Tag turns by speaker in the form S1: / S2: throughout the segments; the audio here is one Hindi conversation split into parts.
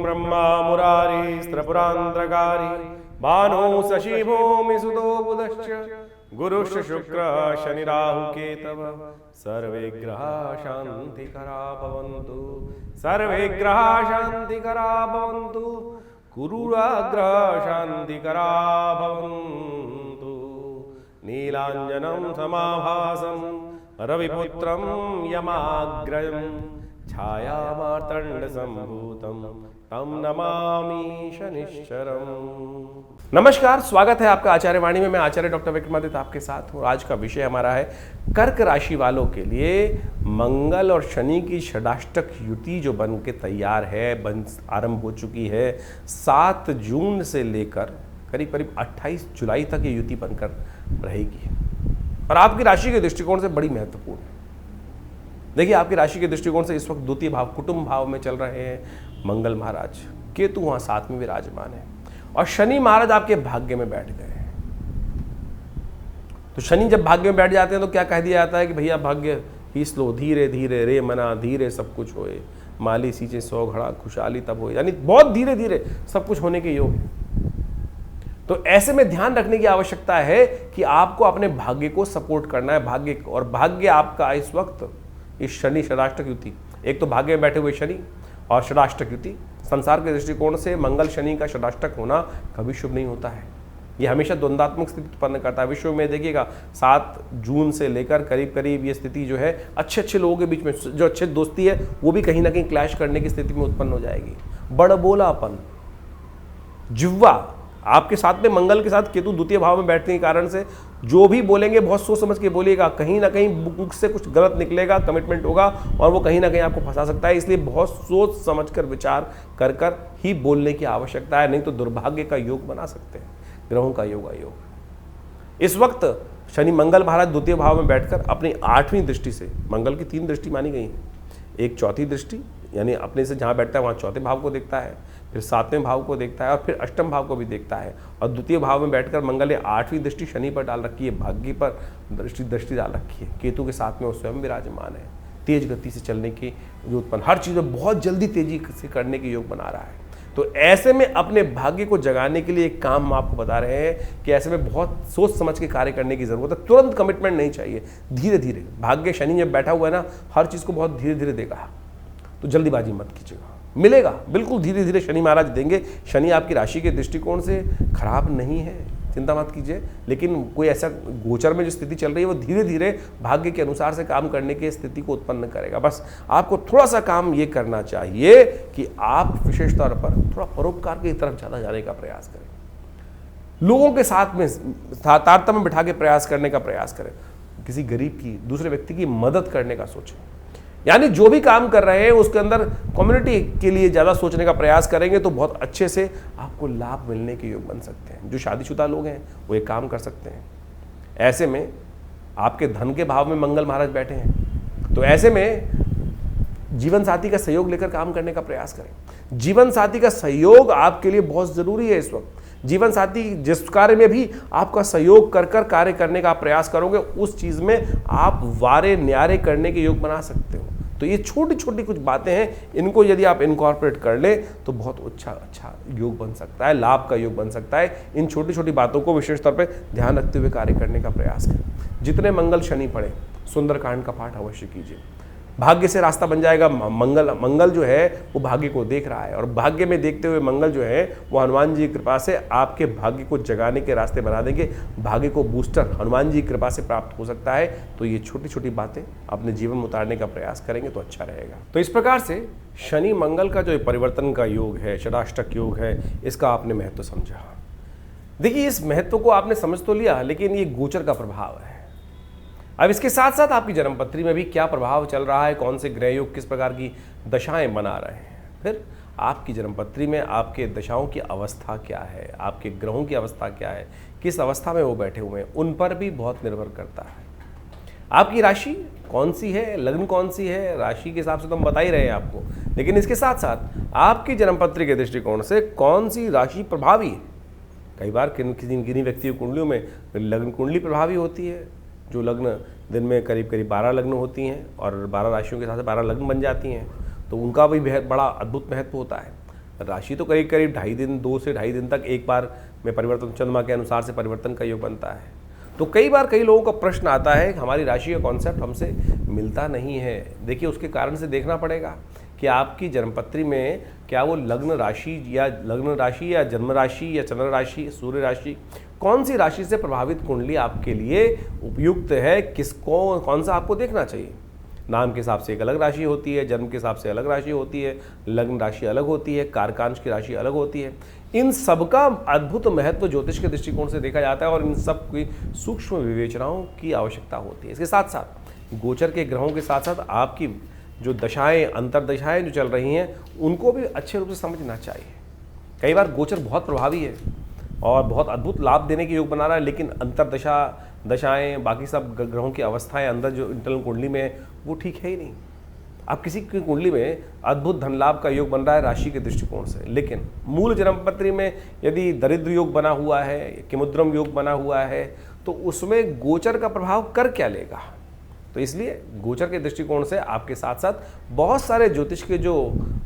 S1: ब्रह्मा मुरारी स्त्रपुरांतकारी भानु शशि भूमि सुतो बुधश्च गुरुश्च शुक्र शनि राहु केतव सर्वे ग्रहा शांतिकरा भवन्तु सर्वे ग्रहा शांतिकरा भवन्तु गुरुराग्रह शांतिकरा भवन्तु नीलांजनं समाभासं रविपुत्रं यमाग्रयं छायामार्तंड संभूतं तम नमामि शनिश्चरम्। नमस्कार, स्वागत है आपका आचार्य वाणी में। मैं आचार्य डॉक्टर विक्रमादित्य आपके साथ हूँ। आज का विषय हमारा है कर्क राशि वालों के लिए मंगल और शनि की षडाष्टक युति जो बन के तैयार है, आरंभ हो चुकी है। 7 जून से लेकर करीब करीब 28 जुलाई तक ये युति बनकर रहेगी और आपकी राशि के दृष्टिकोण से बड़ी महत्वपूर्ण है। देखिए, आपकी राशि के दृष्टिकोण से इस वक्त द्वितीय भाव कुटुंब भाव में चल रहे हैं मंगल महाराज, केतु वहां साथ में विराजमान है और शनि महाराज आपके भाग्य में बैठ गए हैं। तो शनि जब भाग्य में बैठ जाते हैं तो क्या कह दिया जाता है कि भैया भाग्य ही स्लो, धीरे धीरे रे मना धीरे सब कुछ होए, माली सींचे 100 घड़ा खुशहाली तब हो, यानी बहुत धीरे धीरे सब कुछ होने के योग है। तो ऐसे में ध्यान रखने की आवश्यकता है कि आपको अपने भाग्य को सपोर्ट करना है। भाग्य और भाग्य आपका इस वक्त इस शनि षडाष्टक युति, एक तो भाग्य में बैठे हुए शनि और षडाष्टक युति, संसार के दृष्टिकोण से मंगल शनि का षडाष्टक होना कभी शुभ नहीं होता है। यह हमेशा द्वंद्वात्मक स्थिति उत्पन्न करता है। विश्व में देखिएगा 7 जून से लेकर करीब करीब ये स्थिति जो है अच्छे लोगों के बीच में जो अच्छे दोस्ती है वो भी कहीं ना कहीं क्लैश करने की स्थिति में उत्पन्न हो जाएगी। बड़बोलापन, जिह्वा, आपके साथ में मंगल के साथ केतु द्वितीय भाव में बैठने के कारण से जो भी बोलेंगे बहुत सोच समझ के बोलिएगा, कहीं ना कहीं मुख से कुछ गलत निकलेगा, कमिटमेंट होगा और वो कहीं ना कहीं आपको फंसा सकता है। इसलिए बहुत सोच समझकर विचार कर ही बोलने की आवश्यकता है, नहीं तो दुर्भाग्य का योग बना सकते हैं। ग्रहों का योग अयोग। इस वक्त शनि मंगल महाराज द्वितीय भाव में बैठकर अपनी 8वीं दृष्टि से, मंगल की 3 दृष्टि मानी गई है, एक चौथी दृष्टि यानी अपने से जहाँ बैठता है वहाँ चौथे भाव को देखता है, फिर 7वें भाव को देखता है और फिर अष्टम भाव को भी देखता है। और द्वितीय भाव में बैठकर मंगल ने 8वीं दृष्टि शनि पर डाल रखी है, भाग्य पर दृष्टि डाल रखी है। केतु के साथ में वो स्वयं विराजमान है। तेज गति से चलने की जो उत्पन्न, हर चीज़ में बहुत जल्दी तेजी से करने के योग बना रहा है। तो ऐसे में अपने भाग्य को जगाने के लिए एक काम हम आपको बता रहे हैं कि ऐसे में बहुत सोच समझ के कार्य करने की जरूरत है। तुरंत कमिटमेंट नहीं चाहिए, धीरे धीरे। भाग्य शनि जब बैठा हुआ है ना, हर चीज़ को बहुत धीरे धीरे देगा, तो जल्दीबाजी मत कीजिएगा, मिलेगा बिल्कुल धीरे धीरे शनि महाराज देंगे। शनि आपकी राशि के दृष्टिकोण से खराब नहीं है, चिंता मत कीजिए, लेकिन कोई ऐसा गोचर में जो स्थिति चल रही है वो धीरे धीरे भाग्य के अनुसार से काम करने की स्थिति को उत्पन्न करेगा। बस आपको थोड़ा सा काम ये करना चाहिए कि आप विशेष तौर पर थोड़ा परोपकार की तरफ ज़्यादा जाने का प्रयास करें, लोगों के साथ में तारतम्य बिठा के प्रयास करने का प्रयास करें, किसी गरीब की, दूसरे व्यक्ति की मदद करने का सोचें। यानी जो भी काम कर रहे हैं उसके अंदर कम्युनिटी के लिए ज़्यादा सोचने का प्रयास करेंगे तो बहुत अच्छे से आपको लाभ मिलने के योग बन सकते हैं। जो शादीशुदा लोग हैं वो एक काम कर सकते हैं। ऐसे में आपके धन के भाव में मंगल महाराज बैठे हैं, तो ऐसे में जीवन साथी का सहयोग लेकर काम करने का प्रयास करें। जीवन साथी का सहयोग आपके लिए बहुत ज़रूरी है इस वक्त। जीवन साथी जिस कार्य में भी आपका सहयोग कर कार्य करने का प्रयास करोगे उस चीज़ में आप वारे न्यारे करने के योग बना सकते हो। तो ये छोटी छोटी कुछ बातें हैं, इनको यदि आप इनकॉर्पोरेट कर ले तो बहुत अच्छा योग बन सकता है, लाभ का योग बन सकता है। इन छोटी छोटी बातों को विशेष तौर पे ध्यान रखते हुए कार्य करने का प्रयास करें। जितने मंगल शनि पढ़े सुंदरकांड का पाठ अवश्य कीजिए, भाग्य से रास्ता बन जाएगा। मंगल जो है वो भाग्य को देख रहा है और भाग्य में देखते हुए मंगल जो है वो हनुमान जी की कृपा से आपके भाग्य को जगाने के रास्ते बना देंगे। भाग्य को बूस्टर हनुमान जी की कृपा से प्राप्त हो सकता है। तो ये छोटी छोटी बातें अपने जीवन में उतारने का प्रयास करेंगे तो अच्छा रहेगा। तो इस प्रकार से शनि मंगल का जो परिवर्तन का योग है, षडाष्टक योग है, इसका आपने महत्व समझा। देखिए, इस महत्व को आपने समझ तो लिया, लेकिन ये गोचर का प्रभाव है। अब इसके साथ साथ आपकी जन्मपत्री में भी क्या प्रभाव चल रहा है, कौन से ग्रह योग किस प्रकार की दशाएं बना रहे हैं, फिर आपकी जन्मपत्री में आपके दशाओं की अवस्था क्या है, आपके ग्रहों की अवस्था क्या है, किस अवस्था में वो बैठे हुए हैं, उन पर भी बहुत निर्भर करता है। आपकी राशि कौन सी है, लग्न कौन सी है, राशि के हिसाब से तो हम बता ही रहे हैं आपको, लेकिन इसके साथ साथ आपकी जन्मपत्री के दृष्टिकोण से कौन सी राशि प्रभावी है। कई बार किन्हीं व्यक्तियों कुंडलियों में लग्न कुंडली प्रभावी होती है, जो लग्न दिन में करीब करीब 12 लग्न होती हैं और 12 राशियों के साथ 12 लग्न बन जाती हैं, तो उनका भी बेहद बड़ा अद्भुत महत्व होता है। राशि तो करीब करीब 2.5 दिन 2 से 2.5 दिन तक एक बार में परिवर्तन, चंद्रमा के अनुसार से परिवर्तन का योग बनता है। तो कई बार कई लोगों का प्रश्न आता है कि हमारी राशि का कॉन्सेप्ट हमसे मिलता नहीं है। देखिए, उसके कारण से देखना पड़ेगा कि आपकी जन्मपत्री में क्या वो लग्न राशि या जन्म राशि या चंद्र राशि, सूर्य राशि, कौन सी राशि से प्रभावित कुंडली आपके लिए उपयुक्त है, किसको कौन सा आपको देखना चाहिए। नाम के हिसाब से एक अलग राशि होती है, जन्म के हिसाब से अलग राशि होती है, लग्न राशि अलग होती है, कारकांश की राशि अलग होती है। इन सब का अद्भुत महत्व ज्योतिष के दृष्टिकोण से देखा जाता है और इन सब की सूक्ष्म विवेचनाओं की आवश्यकता होती है। इसके साथ साथ गोचर के ग्रहों के साथ साथ आपकी जो दशाएं, अंतरदशाएं जो चल रही हैं, उनको भी अच्छे रूप से समझना चाहिए। कई बार गोचर बहुत प्रभावी है और बहुत अद्भुत लाभ देने के योग बना रहा है, लेकिन अंतरदशा, दशाएं, बाकी सब ग्रहों की अवस्थाएं अंदर जो इंटरनल कुंडली में है वो ठीक है ही नहीं। अब किसी की कुंडली में अद्भुत धन लाभ का योग बन रहा है राशि के दृष्टिकोण से, लेकिन मूल जन्मपत्री में यदि दरिद्र योग बना हुआ है, किमुद्रम योग बना हुआ है, तो उसमें गोचर का प्रभाव कर क्या लेगा। तो इसलिए गोचर के दृष्टिकोण से आपके साथ साथ बहुत सारे ज्योतिष के जो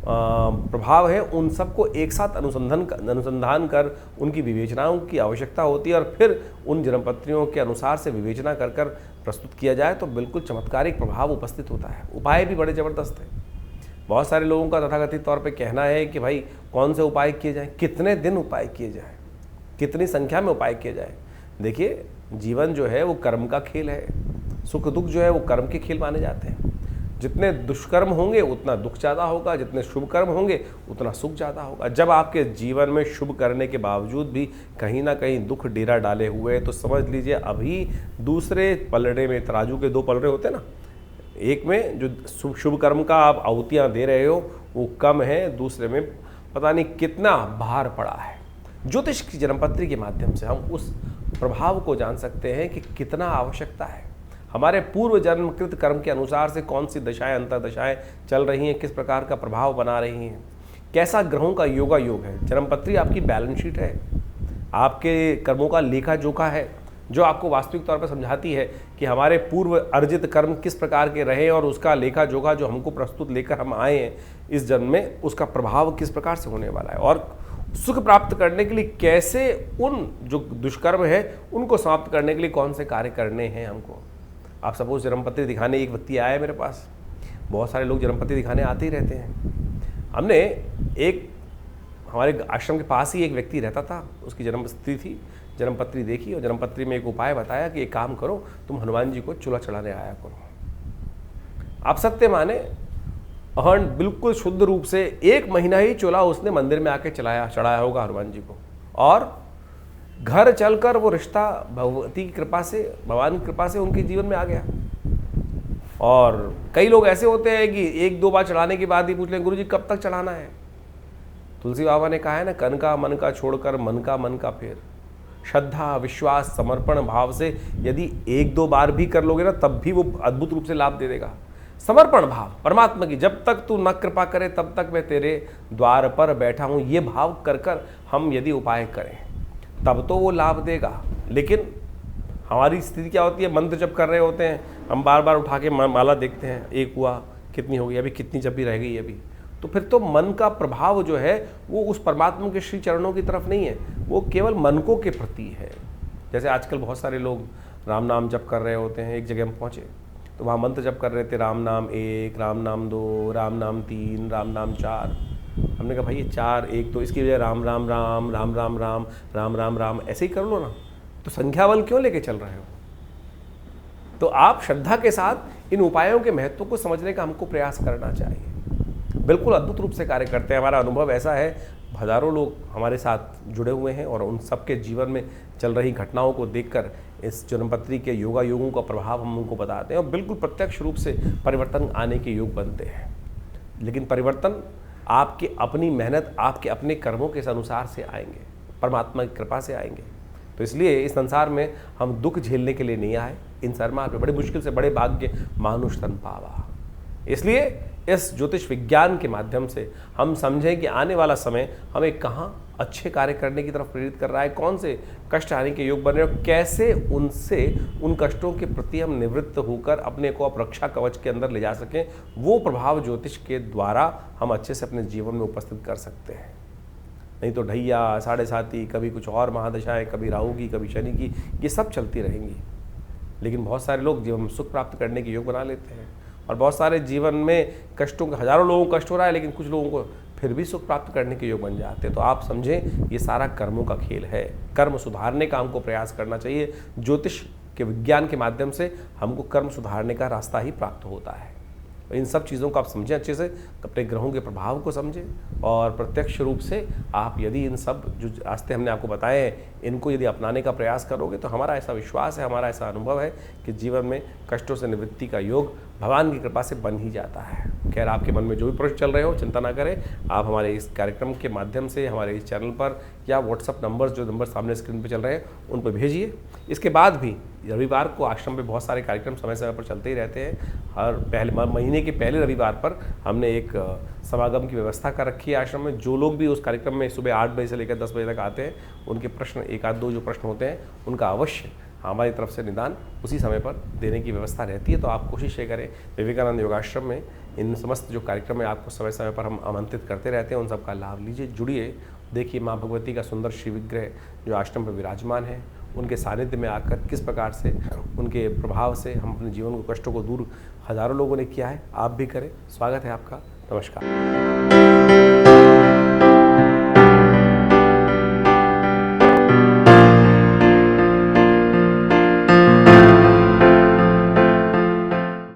S1: प्रभाव हैं उन सबको एक साथ अनुसंधान कर उनकी विवेचनाओं की आवश्यकता होती है और फिर उन जन्मपत्रियों के अनुसार से विवेचना कर कर प्रस्तुत किया जाए तो बिल्कुल चमत्कारिक प्रभाव उपस्थित होता है। उपाय भी बड़े ज़बरदस्त हैं। बहुत सारे लोगों का तथाकथित तौर पे कहना है कि भाई कौन से उपाय किए जाएँ, कितने दिन उपाय किए जाएँ, कितनी संख्या में उपाय किए जाए। देखिए, जीवन जो है वो कर्म का खेल है, सुख दुख जो है वो कर्म के खेल माने जाते हैं। जितने दुष्कर्म होंगे उतना दुख ज़्यादा होगा, जितने शुभ कर्म होंगे उतना सुख ज़्यादा होगा। जब आपके जीवन में शुभ करने के बावजूद भी कहीं ना कहीं दुख डेरा डाले हुए हैं तो समझ लीजिए अभी दूसरे पलड़े में, तराजू के 2 पलड़े होते हैं ना, एक में जो शुभ कर्म का आप आहुतियाँ दे रहे हो वो कम है, दूसरे में पता नहीं कितना भार पड़ा है। ज्योतिष की जन्मपत्री के माध्यम से हम उस प्रभाव को जान सकते हैं कि कितना आवश्यकता है। हमारे पूर्व जन्मकृत कर्म के अनुसार से कौन सी दशाएं, अंतरदशाएं चल रही हैं, किस प्रकार का प्रभाव बना रही हैं, कैसा ग्रहों का योगा योग है। जन्मपत्री आपकी बैलेंस शीट है, आपके कर्मों का लेखा जोखा है, जो आपको वास्तविक तौर पर समझाती है कि हमारे पूर्व अर्जित कर्म किस प्रकार के रहे और उसका लेखा जोखा जो हमको प्रस्तुत लेकर हम आए हैं इस जन्म में, उसका प्रभाव किस प्रकार से होने वाला है और सुख प्राप्त करने के लिए कैसे उन जो दुष्कर्म है उनको समाप्त करने के लिए कौन से कार्य करने हैं हमको। आप सपोज जन्मपत्री दिखाने एक व्यक्ति आया है मेरे पास, बहुत सारे लोग जन्मपत्री दिखाने आते ही रहते हैं। हमने एक हमारे आश्रम के पास ही एक व्यक्ति रहता था, उसकी जन्मपत्री थी, जन्मपत्री देखी और जन्मपत्री में एक उपाय बताया कि एक काम करो, तुम हनुमान जी को चूल्हा चढ़ाने आया करो। आप सत्य माने, अहन बिल्कुल शुद्ध रूप से 1 महीना ही चूल्हा उसने मंदिर में आके चढ़ाया होगा हनुमान जी को, और घर चलकर वो रिश्ता भगवती की कृपा से, भगवान की कृपा से उनके जीवन में आ गया। और कई लोग ऐसे होते हैं कि 1-2 बार चढ़ाने के बाद ही पूछ लें, गुरुजी कब तक चढ़ाना है। तुलसी बाबा ने कहा है ना, कन का मन का छोड़कर मन का फेर। श्रद्धा, विश्वास, समर्पण भाव से यदि 1-2 बार भी कर लोगे ना, तब भी वो अद्भुत रूप से लाभ दे देगा। समर्पण भाव परमात्मा की, जब तक तू न कृपा करे तब तक मैं तेरे द्वार पर बैठा हूँ, ये भाव कर कर हम यदि उपाय करें तब तो वो लाभ देगा। लेकिन हमारी स्थिति क्या होती है, मंत्र जब कर रहे होते हैं हम बार बार उठा के माला देखते हैं, एक हुआ, कितनी हो गई, अभी कितनी जब भी रह गई अभी, तो फिर तो मन का प्रभाव जो है वो उस परमात्मा के श्री चरणों की तरफ नहीं है, वो केवल मनकों के प्रति है। जैसे आजकल बहुत सारे लोग राम नाम जप कर रहे होते हैं, एक जगह हम पहुँचे तो वहाँ मंत्र जप कर रहे थे, राम नाम 1, राम नाम 2, राम नाम 3, राम नाम 4। हमने कहा भाई ये 4, 1 तो इसकी वजह राम राम राम, राम राम राम, राम राम राम ऐसे ही कर लो ना, तो संख्या बल क्यों लेके चल रहे हो। तो आप श्रद्धा के साथ इन उपायों के महत्व को समझने का हमको प्रयास करना चाहिए। बिल्कुल अद्भुत रूप से कार्य करते हैं। हमारा अनुभव ऐसा है, हज़ारों लोग हमारे साथ जुड़े हुए हैं और उन सबके जीवन में चल रही घटनाओं को देखकर इस जन्मपत्री के योगों का प्रभाव हम उनको बताते हैं और बिल्कुल प्रत्यक्ष रूप से परिवर्तन आने के योग बनते हैं। लेकिन परिवर्तन आपकी अपनी मेहनत, आपके अपने कर्मों के अनुसार से आएंगे, परमात्मा की कृपा से आएंगे। तो इसलिए इस संसार में हम दुख झेलने के लिए नहीं आए, इन सरमार पे बड़ी मुश्किल से बड़े भाग्य मानुष तन पावा। इसलिए इस ज्योतिष विज्ञान के माध्यम से हम समझें कि आने वाला समय हमें कहाँ अच्छे कार्य करने की तरफ प्रेरित कर रहा है, कौन से कष्ट आने के योग बन रहे हैं, कैसे उन कष्टों के प्रति हम निवृत्त होकर अपने को रक्षा कवच के अंदर ले जा सकें। वो प्रभाव ज्योतिष के द्वारा हम अच्छे से अपने जीवन में उपस्थित कर सकते हैं। नहीं तो ढैया, साढ़े साती, कभी कुछ और महादशाएं, कभी राहु की, कभी शनि की, ये सब चलती रहेंगी। लेकिन बहुत सारे लोग जीवन में सुख प्राप्त करने के योग बना लेते हैं, और बहुत सारे जीवन में कष्टों, हजारों लोगों को कष्ट हो रहा है लेकिन कुछ लोगों को फिर भी सुख प्राप्त करने के योग बन जाते हैं। तो आप समझें, ये सारा कर्मों का खेल है। कर्म सुधारने का हमको प्रयास करना चाहिए। ज्योतिष के विज्ञान के माध्यम से हमको कर्म सुधारने का रास्ता ही प्राप्त होता है। इन सब चीज़ों को आप समझें अच्छे से, अपने ग्रहों के प्रभाव को समझें, और प्रत्यक्ष रूप से आप यदि इन सब जो रास्ते हमने आपको बताए हैं, इनको यदि अपनाने का प्रयास करोगे तो हमारा ऐसा विश्वास है, हमारा ऐसा अनुभव है कि जीवन में कष्टों से निवृत्ति का योग भगवान की कृपा से बन ही जाता है। खैर, आपके मन में जो भी प्रश्न चल रहे हो, चिंता ना करें, आप हमारे इस कार्यक्रम के माध्यम से हमारे इस चैनल पर या व्हाट्सअप नंबर्स, जो नंबर सामने स्क्रीन पर चल रहे हैं, उन पर भेजिए। इसके बाद भी रविवार को आश्रम में बहुत सारे कार्यक्रम समय समय पर चलते ही रहते हैं। हर महीने के पहले रविवार पर हमने एक समागम की व्यवस्था कर रखी है आश्रम में। जो लोग भी उस कार्यक्रम में सुबह 8 बजे से लेकर 10 बजे तक आते हैं, उनके प्रश्न, एक आध दो जो प्रश्न होते हैं, उनका अवश्य हमारी तरफ से निदान उसी समय पर देने की व्यवस्था रहती है। तो आप कोशिश ये करें, विवेकानंद योगाश्रम में इन समस्त जो कार्यक्रम है आपको समय समय पर हम आमंत्रित करते रहते हैं, उन सब का लाभ लीजिए, जुड़िए। देखिए माँ भगवती का सुंदर श्री विग्रह जो आश्रम पर विराजमान है, उनके सानिध्य में आकर किस प्रकार से उनके प्रभाव से हम अपने जीवन को, कष्टों को दूर हजारों लोगों ने किया है, आप भी करें। स्वागत है आपका। नमस्कार।